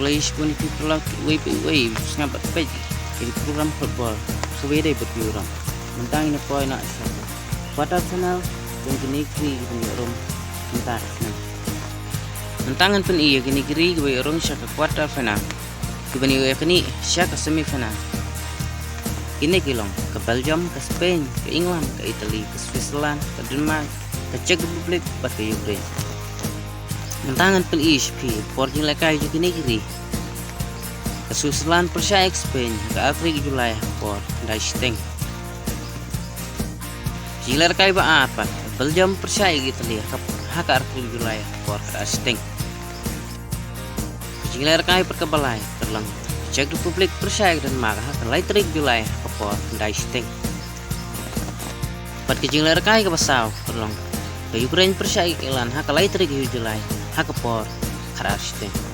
Players pun itulah way sangat baik. Jadi program football sebeda berpiurang. Mentang ini poin nak siapa. Quarter final dan kini kiri kini orang mentang. Mentangan pun iya kini kiri kini orang siapa quarter final. Kini iya kini siapa semi final. Kini kilong ke Belgium, ke Spain, ke England, ke Italia, ke Switzerland, ke Denmark, ke Czech Republic, ke Ukraine. Mentangan pun iya sepi. Porjing lekai juga kini kiri. Ke Switzerland persia ke Spain, ke Afrika Julai por Daisteng. Jilar kai ba apa? Belgium persia gitu lihat hak Afrika Julai por Daisteng. Jilar kai perkebalai terlang. Czech Republic persia dan maka hak Leitrik Julai por Daisteng. Pat ke jilar kai ke Basau terlang. Ke Ukraine persia ilan hak Leitrik Julai hak por Daisteng.